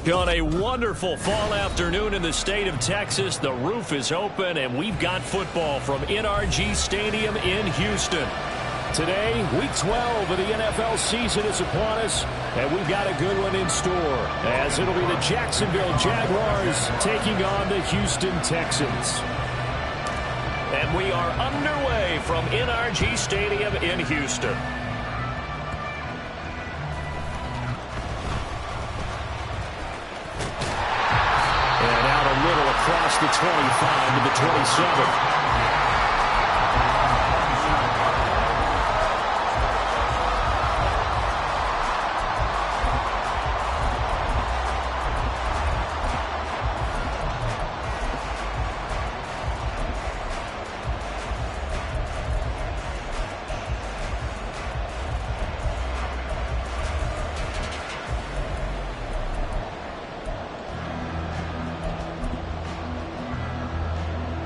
On a wonderful fall afternoon in the state of Texas, the roof is open, and we've got football from NRG Stadium in Houston. Today, Week 12 of the NFL season is upon us, and we've got a good one in store, as it'll be the Jacksonville Jaguars taking on the Houston Texans. And we are underway from NRG Stadium in Houston. Across the 25 to the 27.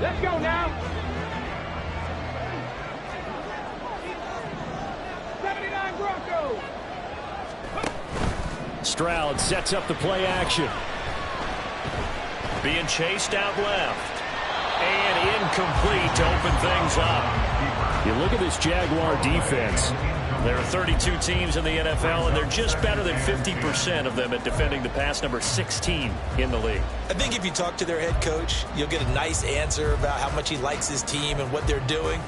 Let's go now. 79 Broncos. Stroud sets up the play action. Being chased out left. And incomplete to open things up. You look at this Jaguar defense. There are 32 teams in the NFL, and they're just better than 50% of them at defending the pass, number 16 in the league. I think if you talk to their head coach, you'll get a nice answer about how much he likes his team and what they're doing.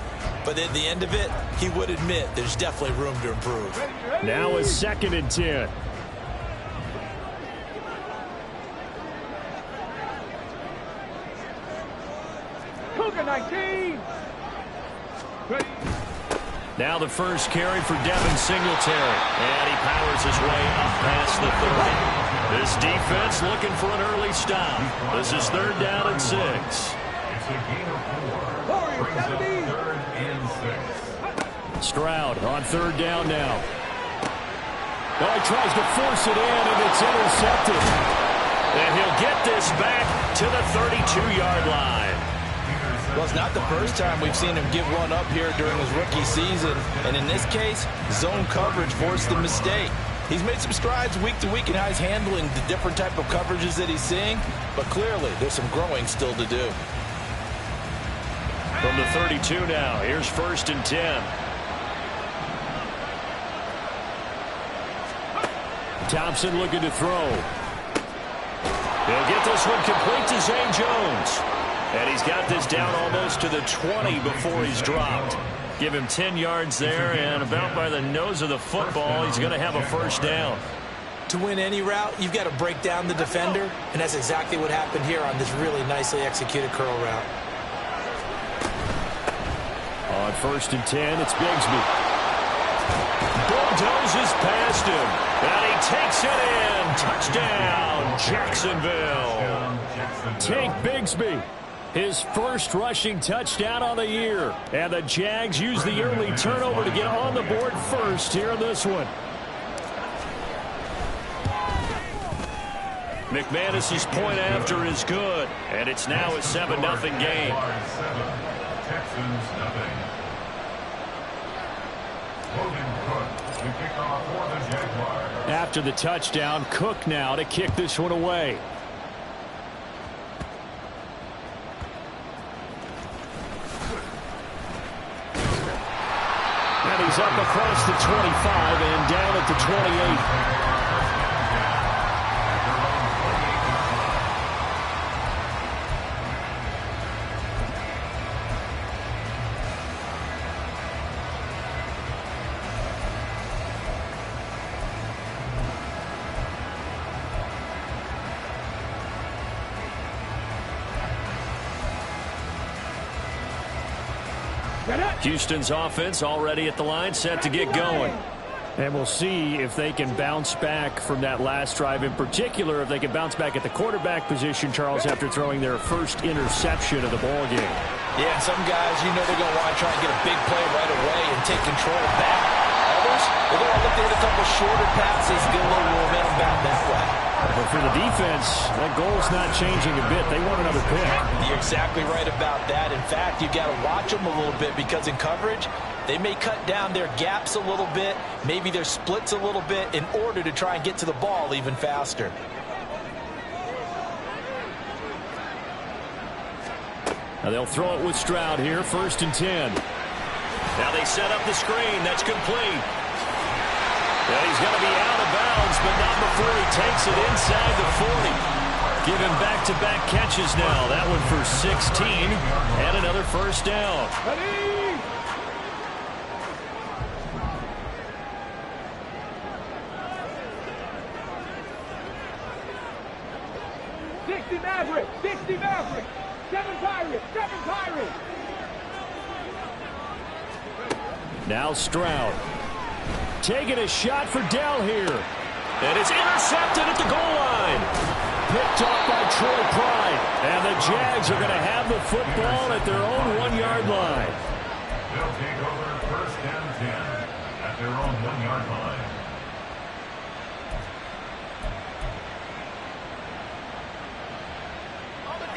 But at the end of it, he would admit there's definitely room to improve. Now a 2nd and 10. Cougar 19. Ready. Now the first carry for Devin Singletary. And he powers his way up past the 30. This defense looking for an early stop. This is 3rd down and 6. It's a gain of 4. Brings up 3rd and 6. Stroud on 3rd down now. Oh, he tries to force it in, and it's intercepted. And he'll get this back to the 32-yard line. Well, it's not the first time we've seen him give one up here during his rookie season. And in this case, zone coverage forced the mistake. He's made some strides week to week in how he's handling the different type of coverages that he's seeing. But clearly, there's some growing still to do. From the 32 now, here's 1st and 10. Thompson looking to throw. He'll get this one complete to Zay Jones. And he's got this down almost to the 20 before he's dropped. Give him 10 yards there, and about by the nose of the football, he's going to have a 1st down. To win any route, you've got to break down the defender, and that's exactly what happened here on this really nicely executed curl route. On 1st and 10, it's Bigsby. Bulldozes past him, and he takes it in. Touchdown, Jacksonville. Take Bigsby. His first rushing touchdown on the year. And the Jags use the early turnover to get on the board first here in this one. McManus's point after is good. And it's now a 7-0 game. Texans nothing. Logan Cook to kick off for the Jaguars. After the touchdown, Cook now to kick this one away. And he's up across the 25 and down at the 28. Houston's offense already at the line, set to get going. And we'll see if they can bounce back from that last drive. In particular, if they can bounce back at the quarterback position, Charles, after throwing their first interception of the ball game. Yeah, some guys, you know they're going to want to try and get a big play right away and take control of that. Others, they're going to look to hit a couple shorter passes, get a little momentum back that way. But for the defense, that goal's not changing a bit. They want another pick. You're exactly right about that. In fact, you've got to watch them a little bit because in coverage, they may cut down their gaps a little bit, maybe their splits a little bit in order to try and get to the ball even faster. Now they'll throw it with Stroud here, 1st and 10. Now they set up the screen. That's complete. And he's going to be out of bounds, but not before he takes it inside the 40. Give him back-to-back catches now. That one for 16 and another 1st down. Ready? 60 Maverick, 60 Maverick, 7 Pirates, 7 Pirates. Now Stroud taking a shot for Dell here. And it's intercepted at the goal line. Picked off by Troy Pride. And the Jags are going to have the football at their own 1-yard line. They'll take over 1st and 10 at their own 1-yard line.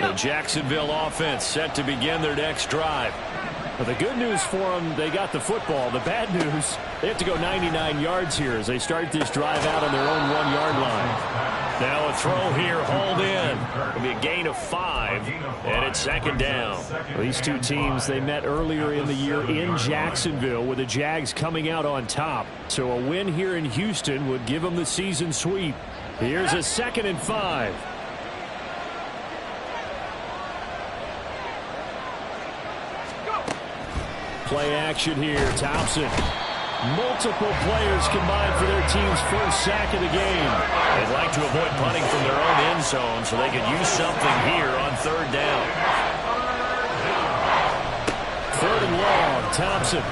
The Jacksonville offense set to begin their next drive. But the good news for them, they got the football. The bad news, they have to go 99 yards here as they start this drive out on their own 1-yard line. Now a throw here, hauled in. It'll be a gain of 5, and it's 2nd down. Well, these two teams, they met earlier in the year in Jacksonville with the Jags coming out on top. So a win here in Houston would give them the season sweep. Here's a 2nd and 5. Play action here. Thompson. Multiple players combined for their team's 1st sack of the game. They'd like to avoid punting from their own end zone so they could use something here on 3rd down. 3rd and long. Thompson.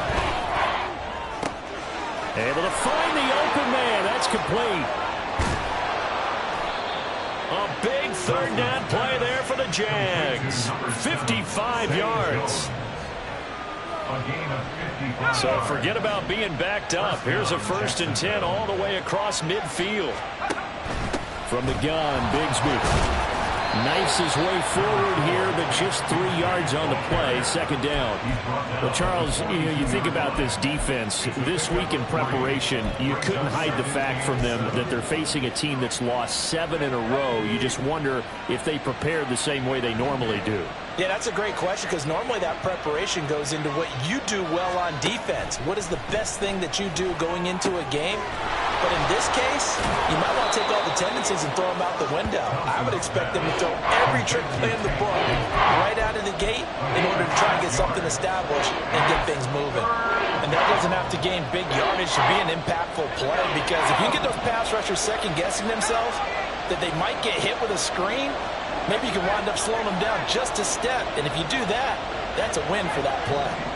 Able to find the open man. That's complete. A big 3rd down play there for the Jags. 55 yards. So forget about being backed up. Here's a 1st and 10 all the way across midfield. From the gun, Bigsby knifes his way forward here, but just 3 yards on the play, 2nd down. Well, Charles, you think about this defense. This week in preparation, you couldn't hide the fact from them that they're facing a team that's lost 7 in a row. You just wonder if they prepared the same way they normally do. Yeah, that's a great question because normally that preparation goes into what you do well on defense. What is the best thing that you do going into a game? But in this case, you might want to take all the tendencies and throw them out the window. I would expect them to throw every trick play in the book right out of the gate in order to try and get something established and get things moving. And that doesn't have to gain big yardage to be an impactful play because if you get those pass rushers second-guessing themselves that they might get hit with a screen, maybe you can wind up slowing them down just a step. And if you do that, that's a win for that play.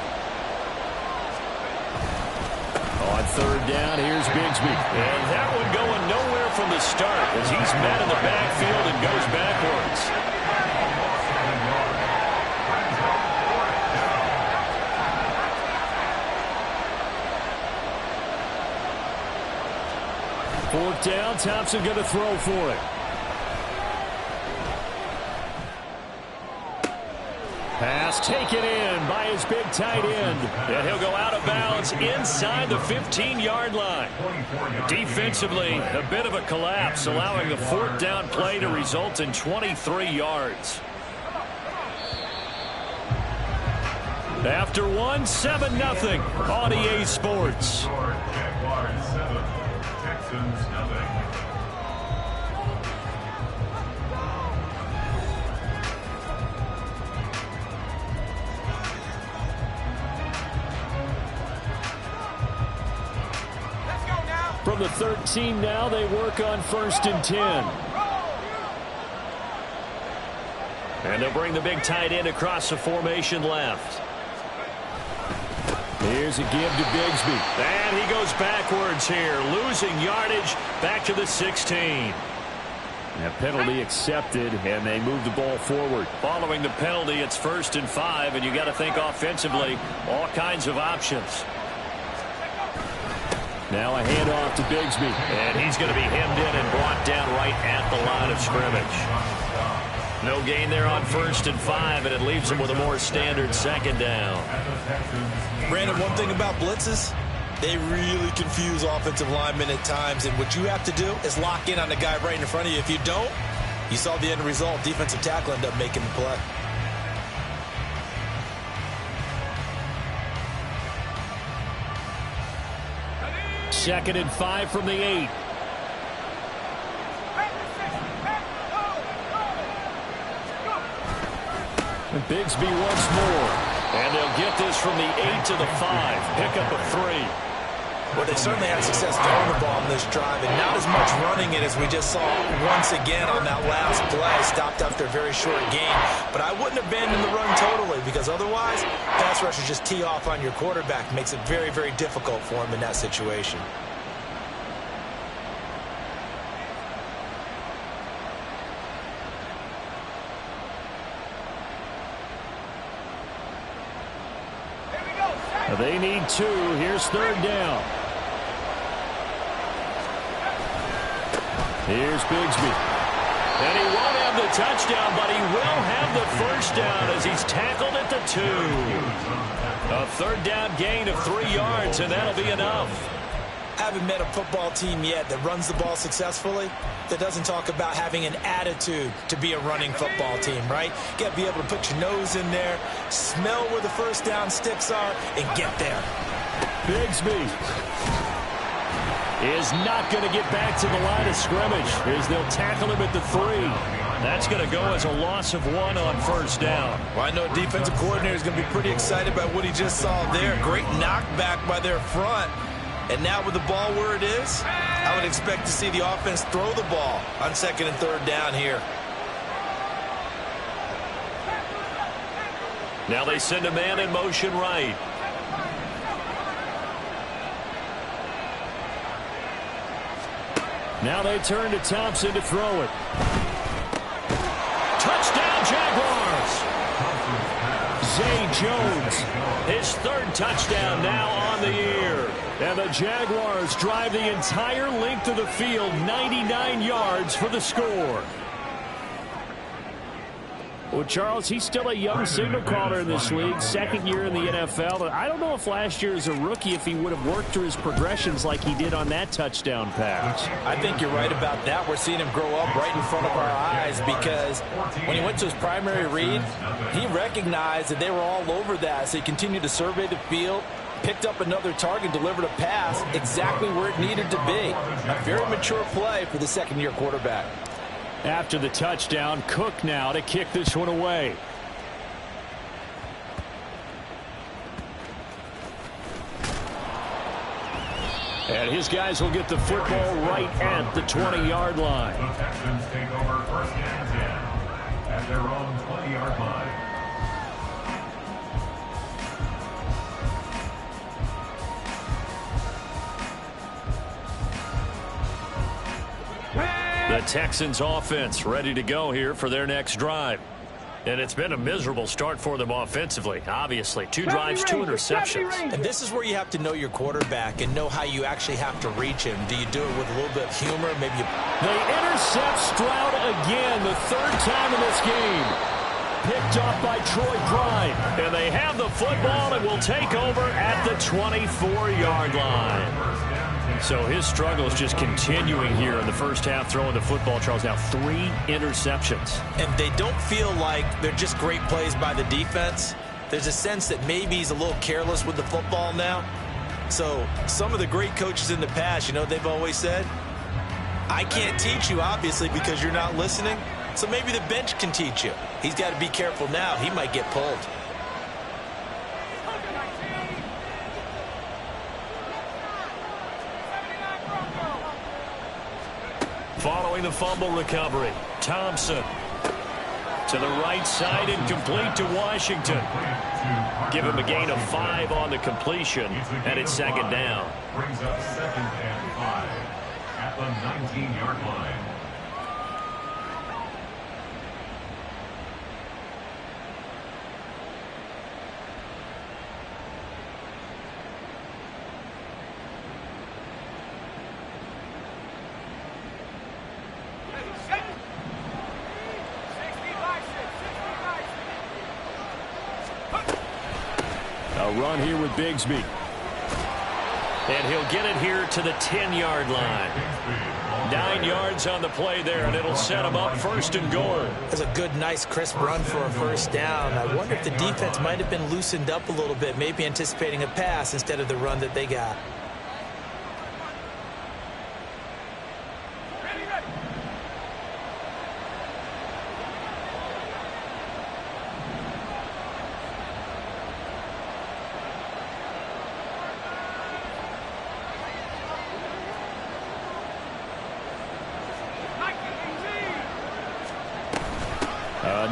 On 3rd down, here's Bigsby. And that one going nowhere from the start as he's met in the backfield and goes backwards. Fourth down, Thompson going to throw for it. Pass taken in by his big tight end. And he'll go out of bounds inside the 15-yard line. Defensively, a bit of a collapse, allowing the 4th down play to result in 23 yards. After one, 7-0 on EA Sports. Jaguars 7, Texans nothing. From the 13 now, they work on 1st and 10. And they'll bring the big tight end across the formation left. Here's a give to Bigsby. And he goes backwards here, losing yardage back to the 16. That penalty accepted, and they move the ball forward. Following the penalty, it's 1st and 5, and you got to think offensively, all kinds of options. Now a handoff to Bigsby. And he's going to be hemmed in and brought down right at the line of scrimmage. No gain there on 1st and 5, and it leaves him with a more standard 2nd down. Brandon, one thing about blitzes, they really confuse offensive linemen at times, and what you have to do is lock in on the guy right in front of you. If you don't, you saw the end result. Defensive tackle ended up making the play. 2nd and 5 from the 8. And Bigsby once more. And they'll get this from the 8 to the 5. Pick up a 3. Well, they certainly had success throwing the ball in this drive, and not as much running it as we just saw once again on that last play. Stopped after a very short gain. But I wouldn't abandon the run totally, because otherwise, pass rushers just tee off on your quarterback. Makes it very, very difficult for him in that situation. They need 2. Here's 3rd down. Here's Bigsby. And he won't have the touchdown, but he will have the 1st down as he's tackled at the 2. A 3rd down gain of 3 yards, and that'll be enough. I haven't met a football team yet that runs the ball successfully that doesn't talk about having an attitude to be a running football team, right? You got to be able to put your nose in there, smell where the 1st down sticks are, and get there. Bigsby is not going to get back to the line of scrimmage as they'll tackle him at the 3. That's going to go as a loss of 1 on 1st down. Well, I know defensive coordinator is going to be pretty excited about what he just saw there. Great knockback by their front. And now with the ball where it is, I would expect to see the offense throw the ball on 2nd and 3rd down here. Now they send a man in motion right. Now they turn to Thompson to throw it. Touchdown, Jaguars! Zay Jones, his 3rd touchdown now on the year. And the Jaguars drive the entire length of the field, 99 yards for the score. Well, Charles, he's still a young signal caller in this league, 2nd year in the NFL. I don't know if last year as a rookie, if he would have worked through his progressions like he did on that touchdown pass. I think you're right about that. We're seeing him grow up right in front of our eyes because when he went to his primary read, he recognized that they were all over that. So he continued to survey the field, picked up another target, delivered a pass exactly where it needed to be. A very mature play for the 2nd-year quarterback. After the touchdown, Cook now to kick this one away. And his guys will get the football right at the 20-yard line. The Texans take over 1st and 10 at their own 20-yard line. The Texans offense ready to go here for their next drive. And it's been a miserable start for them offensively. Obviously, 2 drives, 2 interceptions. And this is where you have to know your quarterback and know how you actually have to reach him. Do you do it with a little bit of humor? Maybe you... They intercept Stroud again, the 3rd time in this game. Picked off by Troy Pride. And they have the football and will take over at the 24-yard line. So his struggle is just continuing here in the 1st half, throwing the football. Charles, now 3 interceptions. And they don't feel like they're just great plays by the defense. There's a sense that maybe he's a little careless with the football now. So some of the great coaches in the past, you know, they've always said, I can't teach you, obviously, because you're not listening. So maybe the bench can teach you. He's got to be careful now. He might get pulled. Following the fumble recovery, Thompson to the right side and complete to Washington. Give him a gain of 5 on the completion, and it's 2nd down. Brings up 2nd and 5 at the 19-yard line. A run here with Bigsby. And he'll get it here to the 10-yard line. 9 yards on the play there, and it'll set him up 1st and goal. It's a good, nice, crisp run for a 1st down. I wonder if the defense might have been loosened up a little bit, maybe anticipating a pass instead of the run that they got.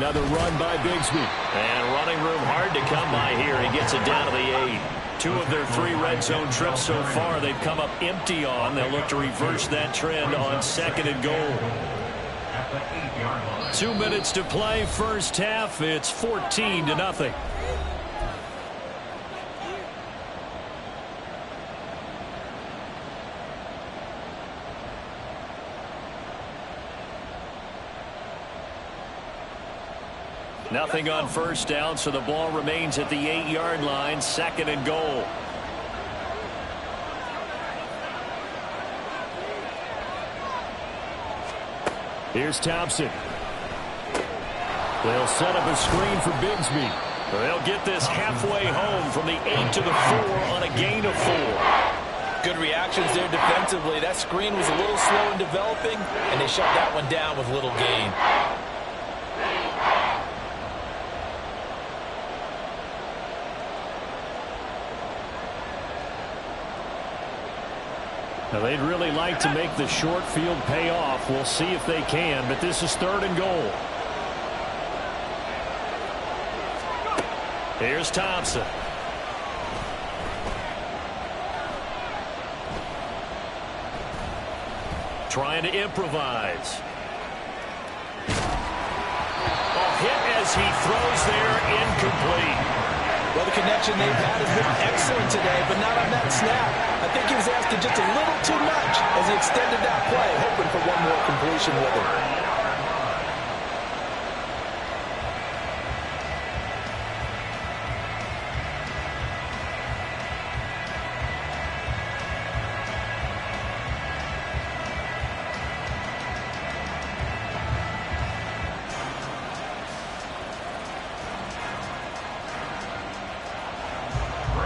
Another run by Bigsby. And running room hard to come by here. He gets it down to the 8. 2 of their 3 red zone trips so far they've come up empty on. They'll look to reverse that trend on 2nd and goal. 2 minutes to play, first half. It's 14-0. Nothing on first down, so the ball remains at the 8-yard line, 2nd and goal. Here's Thompson. They'll set up a screen for Bigsby. They'll get this halfway home from the 8 to the 4 on a gain of 4. Good reactions there defensively. That screen was a little slow in developing, and they shut that one down with little gain. Now, they'd really like to make the short field pay off. We'll see if they can, but this is 3rd and goal. Here's Thompson. Trying to improvise. A hit as he throws there, incomplete. Well, the connection they've had has been excellent today, but not on that snap. I think he was asking just a little too much as he extended that play, hoping for one more completion with it.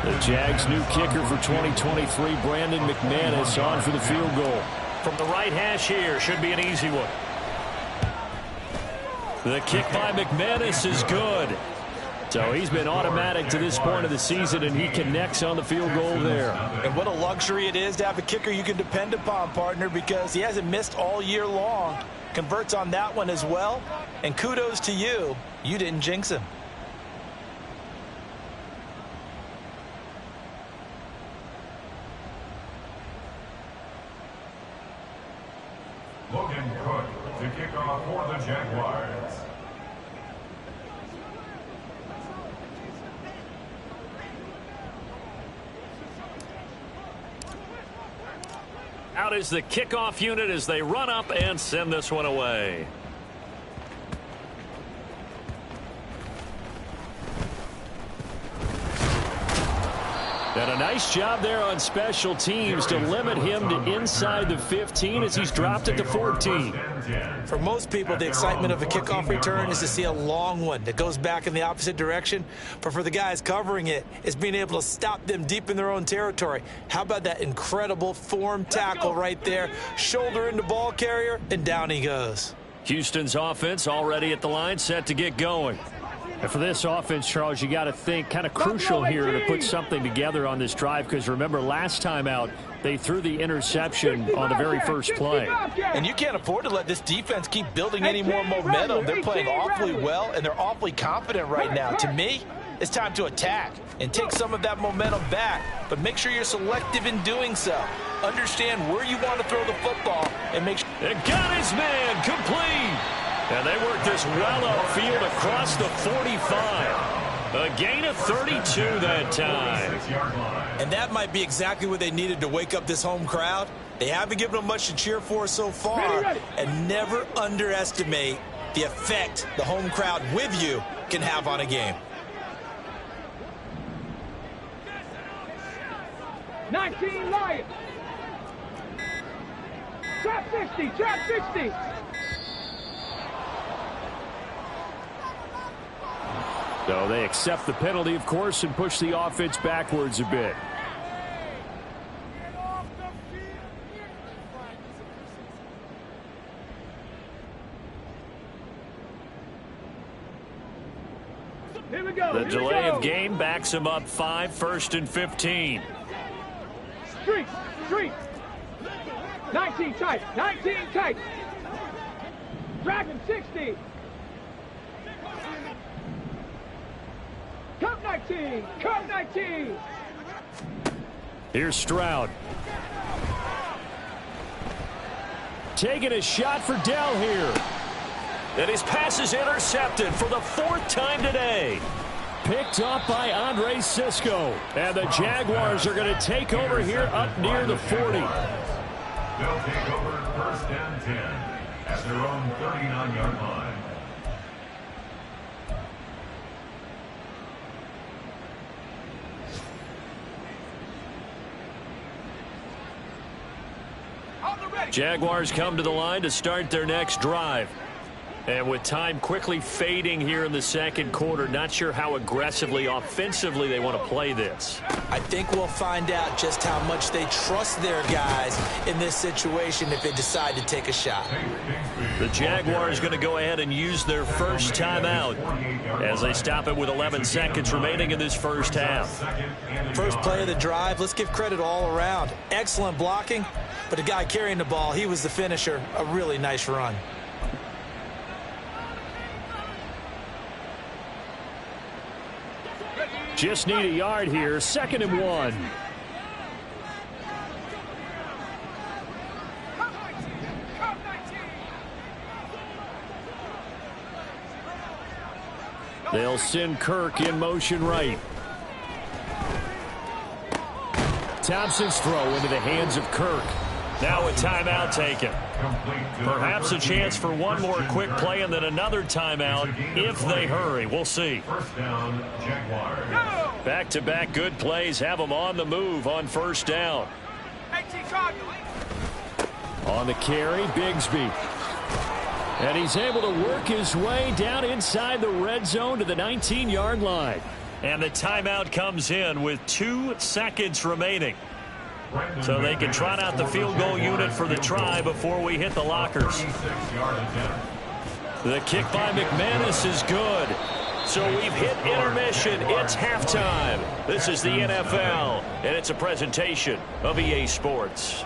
The Jags' new kicker for 2023, Brandon McManus, on for the field goal. From the right hash here, should be an easy one. The kick by McManus is good. So he's been automatic to this point of the season, and he connects on the field goal there. And what a luxury it is to have a kicker you can depend upon, partner, because he hasn't missed all year long. Converts on that one as well. And kudos to you. You didn't jinx him. Logan Cook to kick off for the Jaguars. Out is the kickoff unit as they run up and send this one away. And a nice job there on special teams to limit him to inside the 15 as he's dropped it to 14. For most people, the excitement of a kickoff return is to see a long one that goes back in the opposite direction. But for the guys covering it, it's being able to stop them deep in their own territory. How about that incredible form tackle right there? Shoulder into ball carrier, and down he goes. Houston's offense already at the line, set to get going. And for this offense, Charles, you got to think kind of crucial here to put something together on this drive, because remember, last time out, they threw the interception on the very first play. And you can't afford to let this defense keep building any more momentum. They're playing awfully well, and they're awfully confident right now. To me, it's time to attack and take some of that momentum back, but make sure you're selective in doing so. Understand where you want to throw the football and make sure. It got his man complete. And they work this well upfield across the 45. A gain of 32 that time. And that might be exactly what they needed to wake up this home crowd. They haven't given them much to cheer for so far. And never underestimate the effect the home crowd with you can have on a game. 19 Lions. Trap 60, trap 60. So they accept the penalty, of course, and push the offense backwards a bit. Here we go. The delay of game backs him up 5, 1st and 15. Street, street. 19 tight, 19 tight. Dragon 60. Come 19. Come 19. Here's Stroud. Taking a shot for Dell here. And his pass is intercepted for the 4th time today. Picked up by Andre Cisco. And the Jaguars are going to take over here up near the 40. They'll take over 1st and 10 at their own 39-yard line. Jaguars come to the line to start their next drive. And with time quickly fading here in the 2nd quarter, not sure how aggressively, offensively they want to play this. I think we'll find out just how much they trust their guys in this situation if they decide to take a shot. The Jaguars going to go ahead and use their first timeout as they stop it with 11 seconds remaining in this first half. First play of the drive, let's give credit all around. Excellent blocking, but the guy carrying the ball, he was the finisher. A really nice run. Just need a yard here. 2nd and 1. They'll send Kirk in motion right. Thompson's throw into the hands of Kirk. Now a timeout taken. Perhaps a chance for one more quick play and then another timeout if they hurry. We'll see. First down, Jaguars. Back-to-back good plays have them on the move on 1st down. On the carry, Bigsby. And he's able to work his way down inside the red zone to the 19-yard line. And the timeout comes in with 2 seconds remaining. So they can trot out the field goal unit for the try before we hit the lockers. The kick by McManus is good. So we've hit intermission. It's halftime. This is the NFL, and it's a presentation of EA Sports.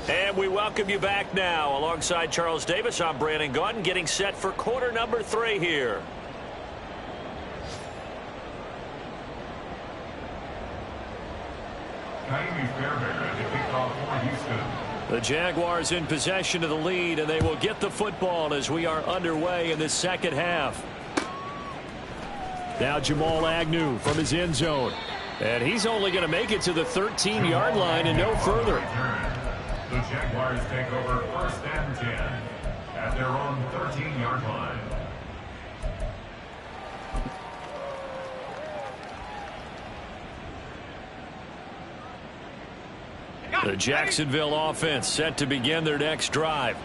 And we welcome you back now. Alongside Charles Davis, I'm Brandon Gaudin, getting set for quarter number 3 here. The Jaguars in possession of the lead, and they will get the football as we are underway in the 2nd half. Now Jamal Agnew from his end zone. And he's only going to make it to the 13-yard line and no further. The Jaguars take over 1st and 10 at their own 13-yard line. The Jacksonville offense set to begin their next drive.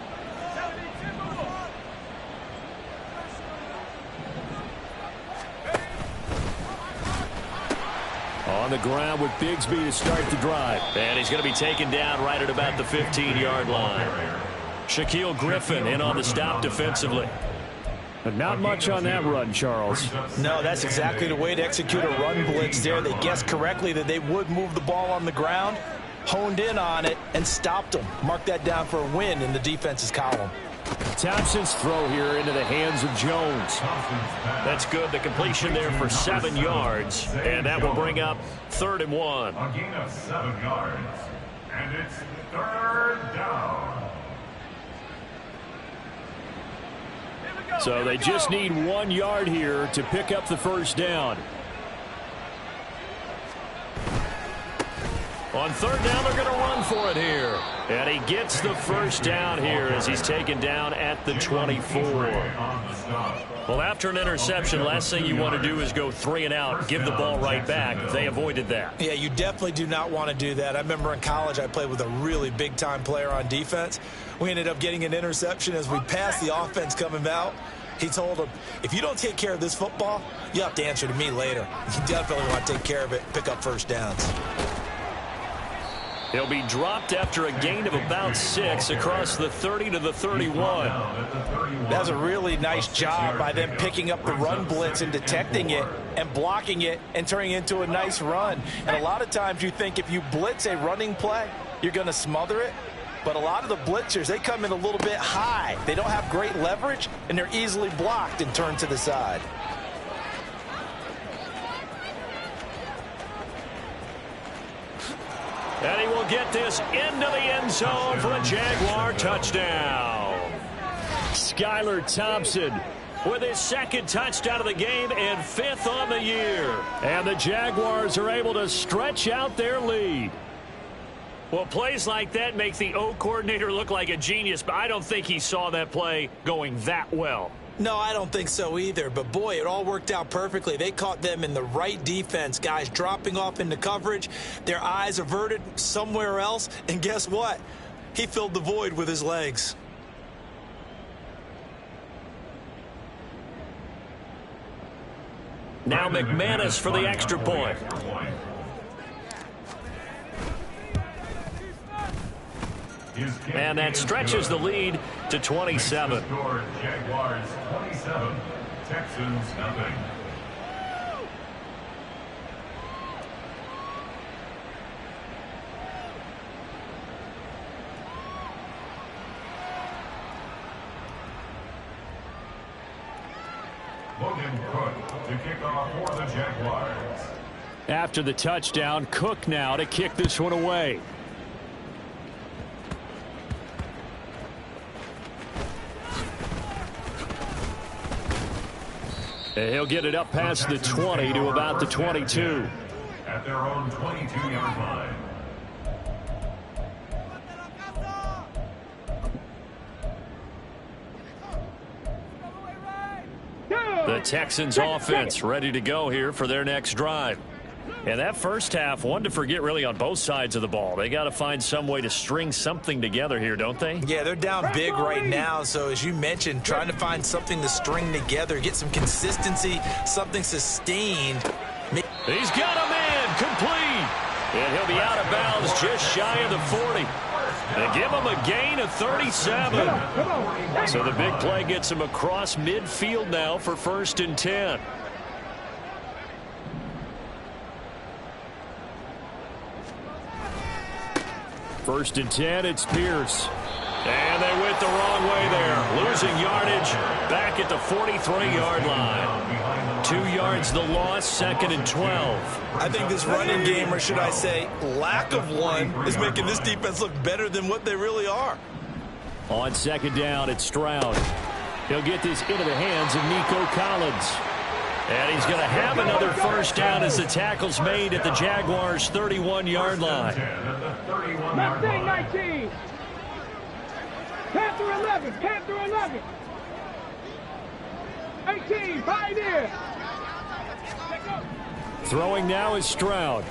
On the ground with Bigsby to start the drive. And he's going to be taken down right at about the 15-yard line. Shaquille Griffin in on the stop defensively. But not much on that run, Charles. No, that's exactly the way to execute a run blitz there. They guessed correctly that they would move the ball on the ground, honed in on it, and stopped them. Mark that down for a win in the defense's column. Thompson's throw here into the hands of Jones. That's good. The completion there for 7 yards. And that will bring up 3rd and 1. A gain of 7 yards. And it's 3rd down. So they just need 1 yard here to pick up the first down. On 3rd down, they're going to run for it here. And he gets the first down here as he's taken down at the 24. Well, after an interception, last thing you want to do is go 3 and out, give the ball right back. They avoided that. Yeah, you definitely do not want to do that. I remember in college I played with a really big-time player on defense. We ended up getting an interception as we passed the offense coming out. He told him, if you don't take care of this football, you have to answer to me later. You definitely want to take care of it, pick up first downs. He'll be dropped after a gain of about 6 across the 30 to the 31. That's a really nice job by them picking up the run blitz and detecting it and blocking it and turning it into a nice run. And a lot of times you think if you blitz a running play, you're going to smother it. But a lot of the blitzers, they come in a little bit high. They don't have great leverage, and they're easily blocked and turned to the side. And he will get this into the end zone for a Jaguar touchdown. Skylar Thompson with his second touchdown of the game and 5th on the year. And the Jaguars are able to stretch out their lead. Well, plays like that make the O coordinator look like a genius, but I don't think he saw that play going that well. No, I don't think so either. But, boy, it all worked out perfectly. They caught them in the right defense. Guys dropping off into coverage, their eyes averted somewhere else. And guess what? He filled the void with his legs. Now McManus for the extra point. And that stretches the lead to 27. Jaguars 27, Texans nothing. Logan Cook to kick off for the Jaguars. After the touchdown, Cook now to kick this one away. And he'll get it up past the 20 to about the 22. At their own 22-yard line. The Texans offense ready to go here for their next drive. And that first half, one to forget really on both sides of the ball. They got to find some way to string something together here, don't they? Yeah, they're down big right now. So, as you mentioned, trying to find something to string together, get some consistency, something sustained. He's got a man complete. And he'll be out of bounds just shy of the 40. They give him a gain of 37. So the big play gets him across midfield now for 1st and 10. First and 10, it's Pierce. And they went the wrong way there. Losing yardage back at the 43-yard line. 2 yards the loss, 2nd and 12. I think this running game, or should I say lack of one, is making this defense look better than what they really are. On 2nd down, it's Stroud. He'll get this into the hands of Nico Collins. And he's going to have another first down as the tackle's made at the Jaguars' 31-yard line. Mustang 19. Panther 11. Panther 11. 18. Pioneer. Throwing now is Stroud.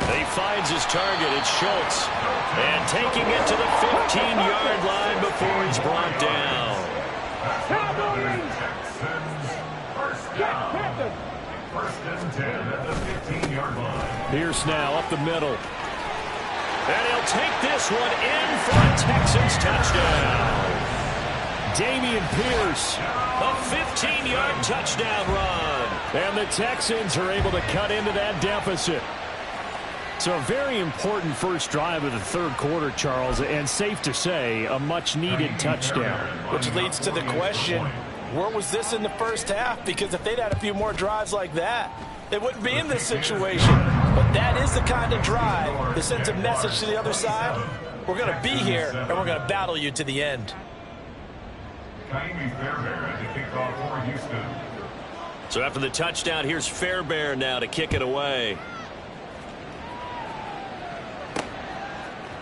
He finds his target. It's Schultz. And taking it to the 15-yard line before he's brought down. First and 10 at the 15-yard line. Pierce now up the middle. And he'll take this one in for a Texans touchdown. Dameon Pierce, a 15-yard touchdown run. And the Texans are able to cut into that deficit. So a very important first drive of the third quarter, Charles, and safe to say, a much-needed touchdown. Which leads to the question, where was this in the first half? Because if they'd had a few more drives like that, they wouldn't be in this situation. But that is the kind of drive that sends a message to the other side. We're going to be here, and we're going to battle you to the end. Ka'imi Fairbairn at the kickoff for Houston. So after the touchdown, here's Fairbairn now to kick it away.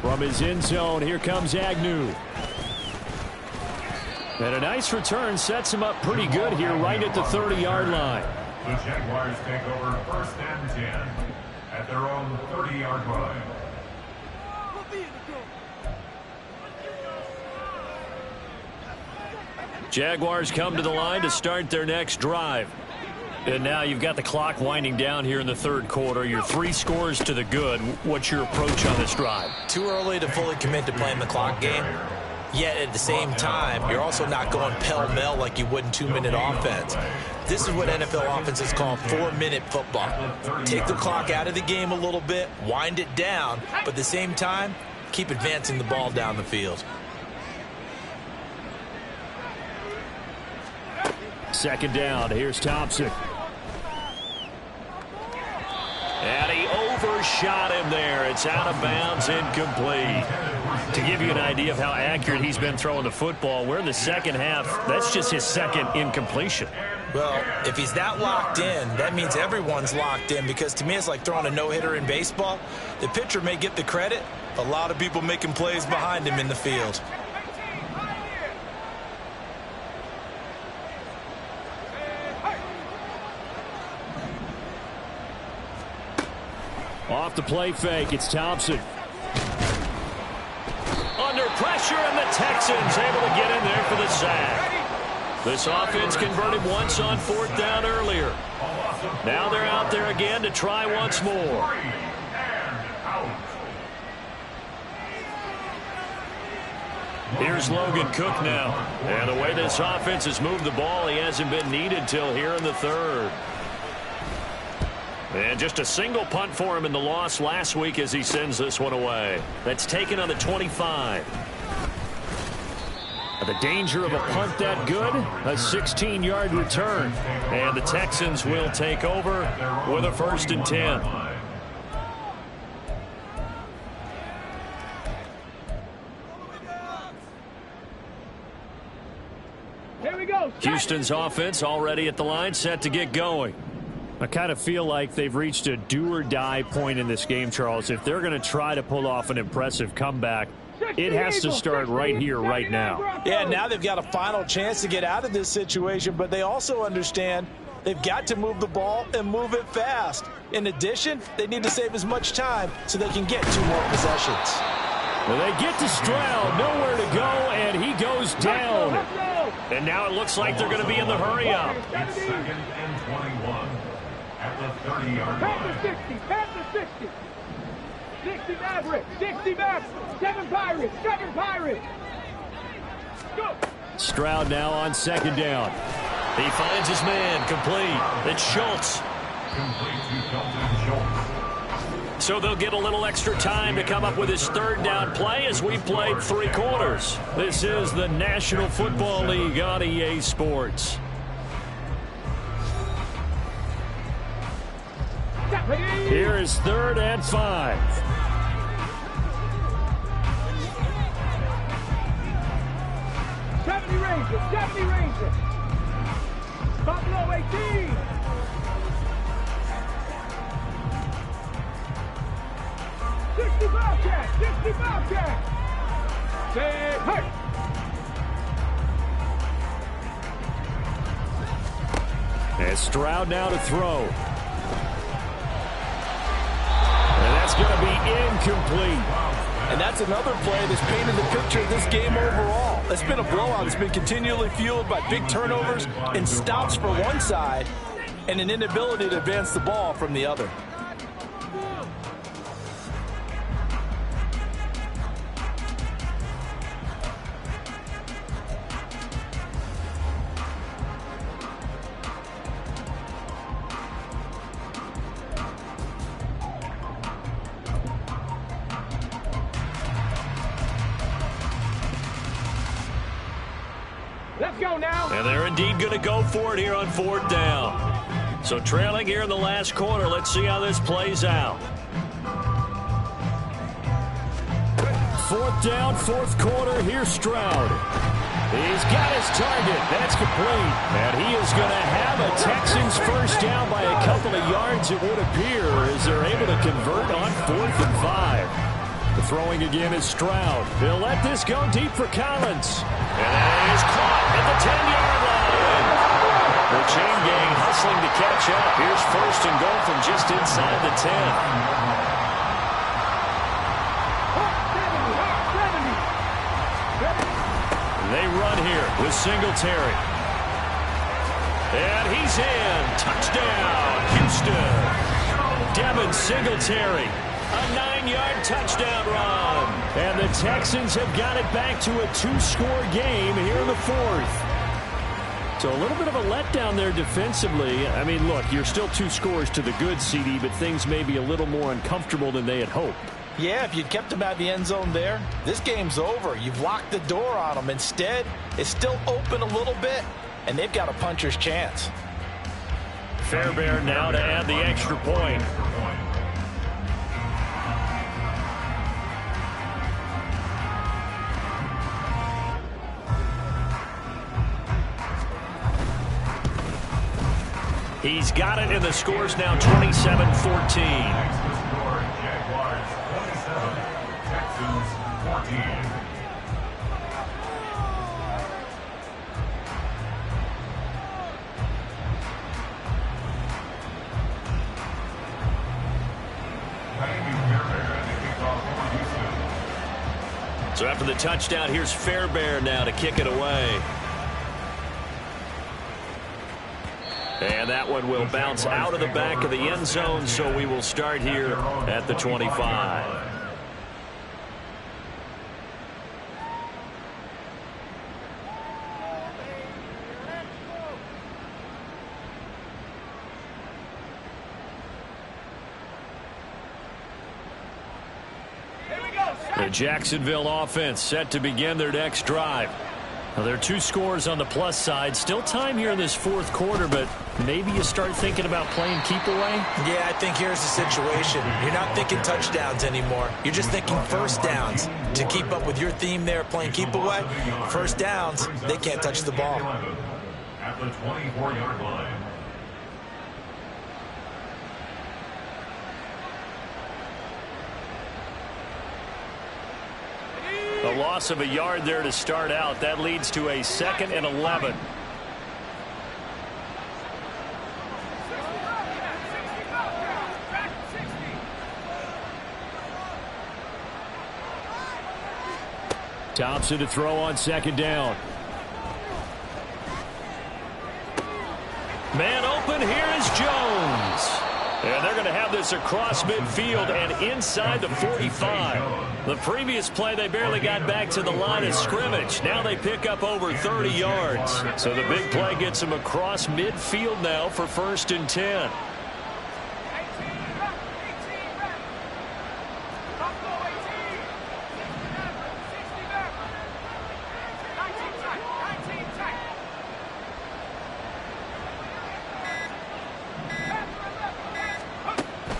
From his end zone, here comes Agnew. And a nice return sets him up pretty good here right at the 30-yard line. The Jaguars take over 1st and 10 at their own 30-yard line. Jaguars come to the line to start their next drive. And now you've got the clock winding down here in the third quarter. You're 3 scores to the good. What's your approach on this drive? Too early to fully commit to playing the clock game. Yet at the same time, you're also not going pell-mell like you would in 2-minute offense. This is what NFL offenses call 4-minute football. Take the clock out of the game a little bit, wind it down, but at the same time, keep advancing the ball down the field. Second down. Here's Thompson. And he overshot him there. It's out of bounds, incomplete. To give you an idea of how accurate he's been throwing the football, we're in the second half. That's just his second incompletion. Well, if he's that locked in, that means everyone's locked in, because to me it's like throwing a no-hitter in baseball. The pitcher may get the credit, a lot of people making plays behind him in the field. Off the play fake, it's Thompson. Under pressure, and the Texans able to get in there for the sack. This offense converted once on 4th down earlier. Now they're out there again to try once more. Here's Logan Cook now. And the way this offense has moved the ball, he hasn't been needed till here in the third. And just a single punt for him in the loss last week as he sends this one away. That's taken on the 25. The danger of a punt that good, a 16-yard return. And the Texans will take over with a 1st and 10. Here we go. Houston's offense already at the line, set to get going. I kind of feel like they've reached a do-or-die point in this game, Charles. If they're going to try to pull off an impressive comeback, it has to start right here, right now. Yeah, now they've got a final chance to get out of this situation, but they also understand they've got to move the ball and move it fast. In addition, they need to save as much time so they can get 2 more possessions. Well, they get to Stroud, nowhere to go, and he goes down. And now it looks like they're going to be in the hurry-up. 2nd and 21. At the 30-yard Past the 60, past the 60. 60 Maverick, 60 Maverick, 7 Pirates, 7 Pirates. Go. Stroud now on 2nd down. He finds his man, complete. It's Schultz. Complete to Dalton Schultz. So they'll get a little extra time to come up with his 3rd down play as we've played 3 quarters. This is the National Football League on EA Sports. Here is 3rd and 5. Rangers, Rangers. Buffalo 18. Bobcat. Say hey. And Stroud now to throw. And that's going to be incomplete. And that's another play that's painted the picture of this game overall. It's been a blowout. It's been continually fueled by big turnovers and stops for one side and an inability to advance the ball from the other. Let's go now. And they're indeed going to go for it here on 4th down. So trailing here in the last quarter. Let's see how this plays out. 4th down, 4th quarter. Here's Stroud. He's got his target. That's complete. And he is going to have a Texans first down by a couple of yards, it would appear, as they're able to convert on 4th and 5. The throwing again is Stroud. He'll let this go deep for Collins. And that is caught at the 10-yard line. The chain gang hustling to catch up. Here's 1st and goal from just inside the 10. They run here with Singletary. And he's in. Touchdown, Houston. Devin Singletary, a 9-yard touchdown run. And the Texans have got it back to a 2-score game here in the fourth. So a little bit of a letdown there defensively. I mean, look, you're still 2 scores to the good, CD, but things may be a little more uncomfortable than they had hoped. Yeah, if you'd kept them at the end zone there, this game's over. You've locked the door on them. Instead, it's still open a little bit, and they've got a puncher's chance. Fairbairn now to add the extra point. He's got it, and the score's now 27-14. Jaguars 27, Texans 14. So after the touchdown, here's Fairbairn now to kick it away. And that one will bounce out of the back of the end zone, so we will start here at the 25. The Jacksonville offense set to begin their next drive. Now, there are 2 scores on the plus side. Still time here in this fourth quarter, but maybe you start thinking about playing keep away? Yeah, I think here's the situation. You're not thinking touchdowns anymore. You're just thinking first downs. To keep up with your theme there, playing keep away, first downs, they can't touch the ball. At the 24-yard line. A loss of a yard there to start out. That leads to a 2nd and 11. Thompson to throw on 2nd down. Man open, here is Jones. And they're going to have this across midfield and inside the 45. The previous play, they barely got back to the line of scrimmage. Now they pick up over 30 yards. So the big play gets them across midfield now for 1st and 10.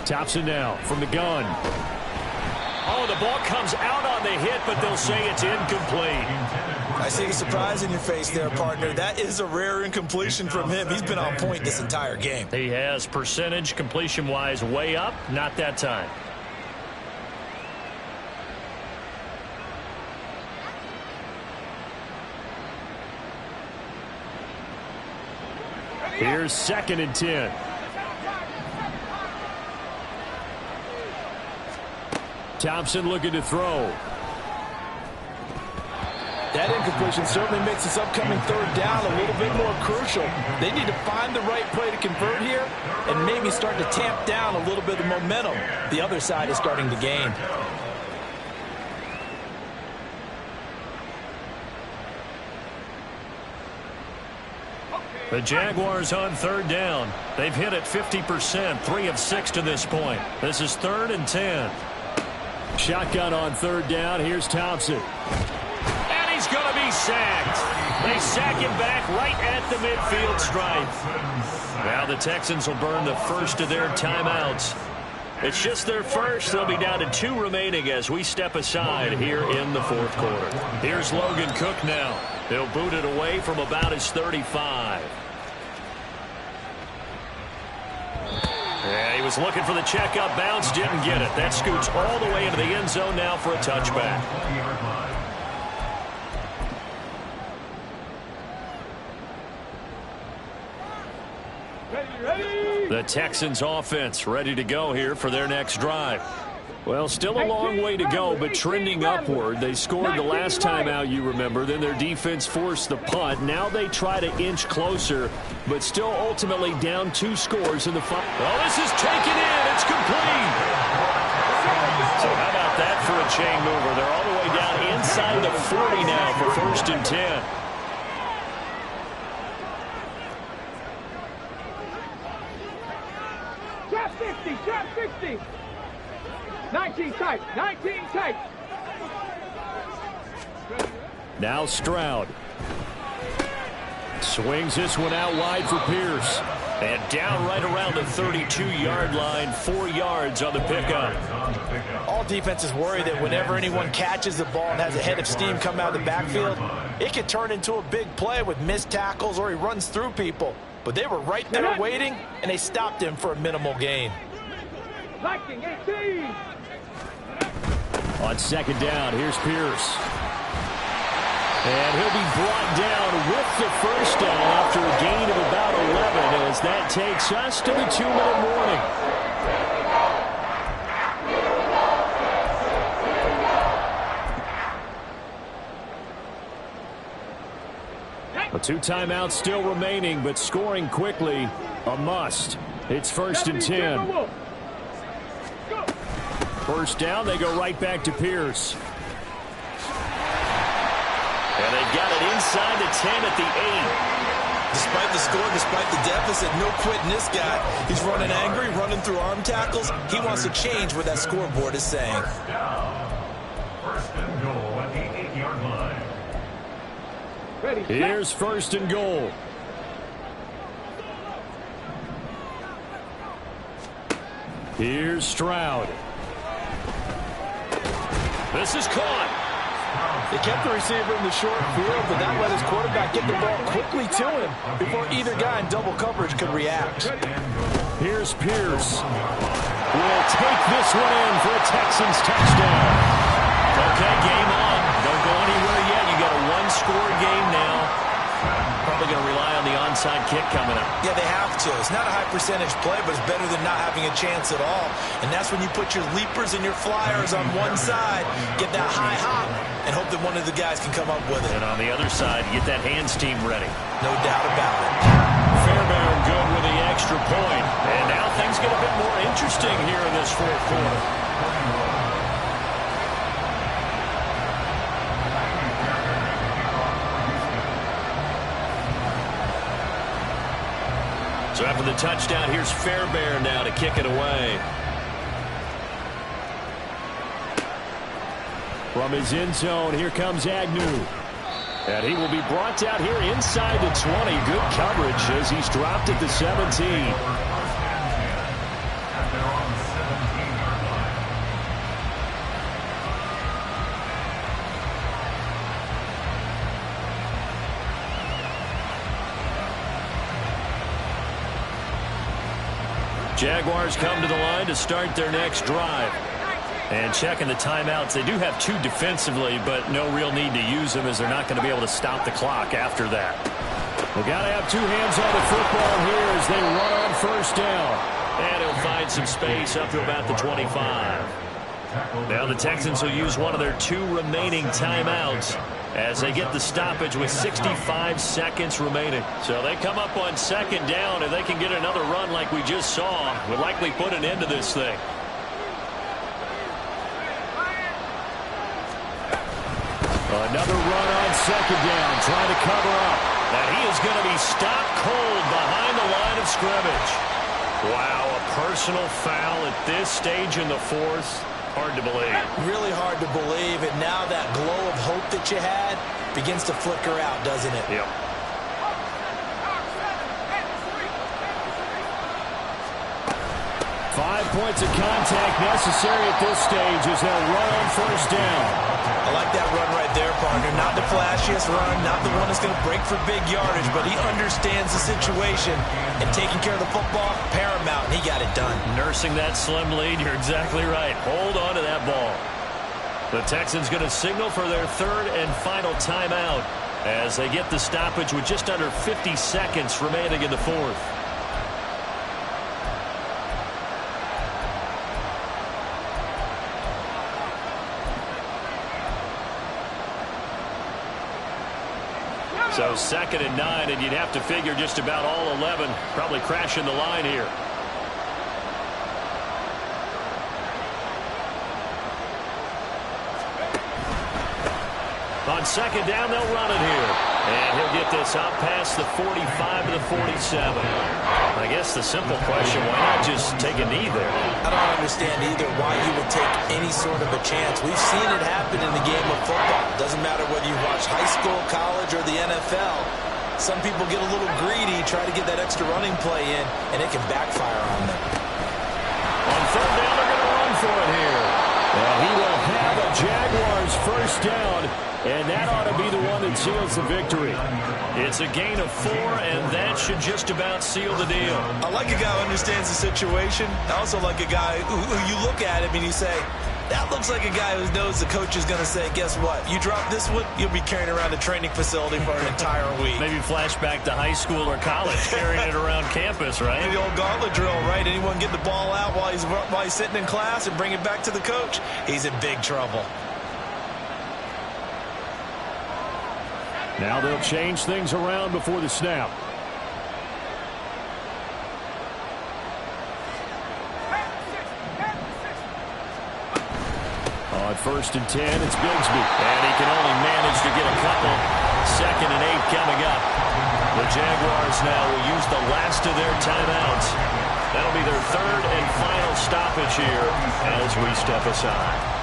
Thompson now from the gun. Oh, the ball comes out on the hit, but they'll say it's incomplete. I see the surprise in your face there, partner. That is a rare incompletion from him. He's been on point this entire game. He has percentage completion-wise way up. Not that time. Here's 2nd and 10. Thompson looking to throw. That incompletion certainly makes this upcoming 3rd down a little bit more crucial. They need to find the right play to convert here and maybe start to tamp down a little bit of momentum. The other side is starting to gain. The Jaguars on 3rd down. They've hit it 50%, 3 of 6 to this point. This is 3rd and 10. Shotgun on 3rd down. Here's Thompson. And he's going to be sacked. They sack him back right at the midfield stripe. Now the Texans will burn the first of their timeouts. It's just their first. They'll be down to 2 remaining as we step aside here in the 4th quarter. Here's Logan Cook now. He'll boot it away from about his 35. Yeah, he was looking for the checkup bounce, didn't get it. That scoots all the way into the end zone now for a touchback. Ready. The Texans offense ready to go here for their next drive. Well, still a long way to go, but trending upward. They scored the last time out, you remember. Then their defense forced the punt. Now they try to inch closer, but still ultimately down 2 scores in the final. Oh, this is taken in. It's complete. So how about that for a chain mover? They're all the way down inside the 40 now for 1st and 10. Trap 60, trap 60. 19 tight, 19 tight. Now Stroud. Swings this one out wide for Pierce. And down right around the 32-yard line, 4 yards on the pickup. All defenses worry that whenever anyone catches the ball and has a head of steam come out of the backfield, it can turn into a big play with missed tackles or he runs through people. But they were right there waiting, and they stopped him for a minimal gain. Viking 18. On 2nd down, here's Pierce. And he'll be brought down with the 1st down after a gain of about 11 as that takes us to the 2-minute warning. The 2 timeouts still remaining, but scoring quickly, a must. It's 1st and 10. 1st down, they go right back to Pierce. And they've got it inside the 10 at the 8. Despite the score, despite the deficit, no quitting this guy. He's running angry, running through arm tackles. He wants to change what that scoreboard is saying. 1st and goal at the 8-yard line. Ready, here's 1st and goal. Here's Stroud. This is caught. They kept the receiver in the short field, but that let his quarterback get the ball quickly to him before either guy in double coverage could react. Here's Pierce. Will take this one in for a Texans touchdown. Okay, game on. Don't go anywhere yet. You got a 1-score game now. Probably going to rely on the onside kick coming up. Yeah, they have to. It's not a high percentage play, but it's better than not having a chance at all. And that's when you put your leapers and your flyers on one side, get that high hop, and hope that one of the guys can come up with it. And on the other side, get that hands team ready. No doubt about it. Fairbairn good with the extra point. And now things get a bit more interesting here in this 4th quarter. So after the touchdown, here's Fairbairn now to kick it away. From his end zone, here comes Agnew. And he will be brought down here inside the 20. Good coverage as he's dropped at the 17. Jaguars come to the line to start their next drive. And checking the timeouts, they do have 2 defensively, but no real need to use them as they're not going to be able to stop the clock after that. They've got to have 2 hands on the football here as they run on 1st down. And he'll find some space up to about the 25. Now the Texans will use one of their 2 remaining timeouts as they get the stoppage with 65 seconds remaining. So they come up on 2nd down, and they can get another run like we just saw. Would likely put an end to this thing. Another run on 2nd down, trying to cover up. And he is going to be stopped cold behind the line of scrimmage. Wow, a personal foul at this stage in the 4th. Hard to believe. Really hard to believe, and now that glow of hope that you had begins to flicker out, doesn't it? Yep. 5 points of contact necessary at this stage as they'll run on 1st down. I like that run right there, partner. Not the flashiest run, not the one that's going to break for big yardage, but he understands the situation, and taking care of the football, paramount, and he got it done. Nursing that slim lead, you're exactly right. Hold on to that ball. The Texans going to signal for their 3rd and final timeout as they get the stoppage with just under 50 seconds remaining in the 4th. So 2nd and 9, and you'd have to figure just about all 11 probably crashing the line here. On 2nd down, they'll run it here. And he'll get this out past the 45 to the 47. I guess the simple question, why not just take a knee there? I don't understand either why you would take any sort of a chance. We've seen it happen in the game of football. Doesn't matter whether you watch high school, college, or the NFL. Some people get a little greedy, try to get that extra running play in, and it can backfire on them. On 3rd down, they're going to run for it here. And he will have a Jaguars first down, and that ought to be the one that seals the victory. It's a gain of 4, and that should just about seal the deal. I like a guy who understands the situation. I also like a guy who you look at him and you say, that looks like a guy who knows the coach is going to say, guess what? You drop this one, you'll be carrying around the training facility for an entire week. Maybe flashback to high school or college, carrying it around campus, right? The old gauntlet drill, right? Anyone get the ball out while he's sitting in class and bring it back to the coach? He's in big trouble. Now they'll change things around before the snap. On 1st and 10, it's Bigsby. And he can only manage to get a couple. 2nd and 8 coming up. The Jaguars now will use the last of their timeouts. That'll be their 3rd and final stoppage here as we step aside.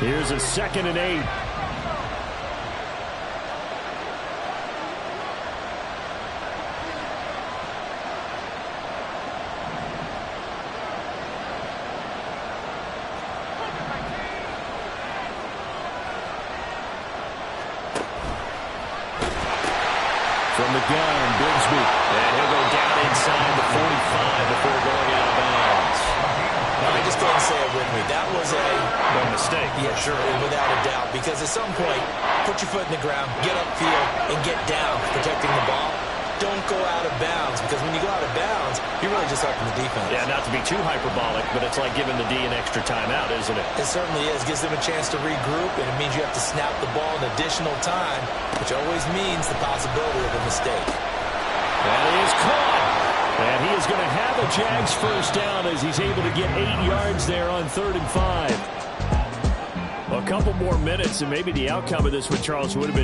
Here's a 2nd and 8. From the gun, Bigsby. And he'll go down inside the 45 before going out of bounds. Now, I just don't say it with me. That was a mistake. Yeah, sure, without a doubt. Because at some point, put your foot in the ground, get upfield, and get down protecting the ball. Don't go out of bounds, because when you go out of bounds, you're really just helping the defense. Yeah, not to be too hyperbolic, but it's like giving the D an extra timeout, isn't it? It certainly is. Gives them a chance to regroup, and it means you have to snap the ball an additional time, which always means the possibility of a mistake. That is caught. And he is going to have a Jags first down as he's able to get 8 yards there on 3rd and 5. A couple more minutes, and maybe the outcome of this with Charles would have been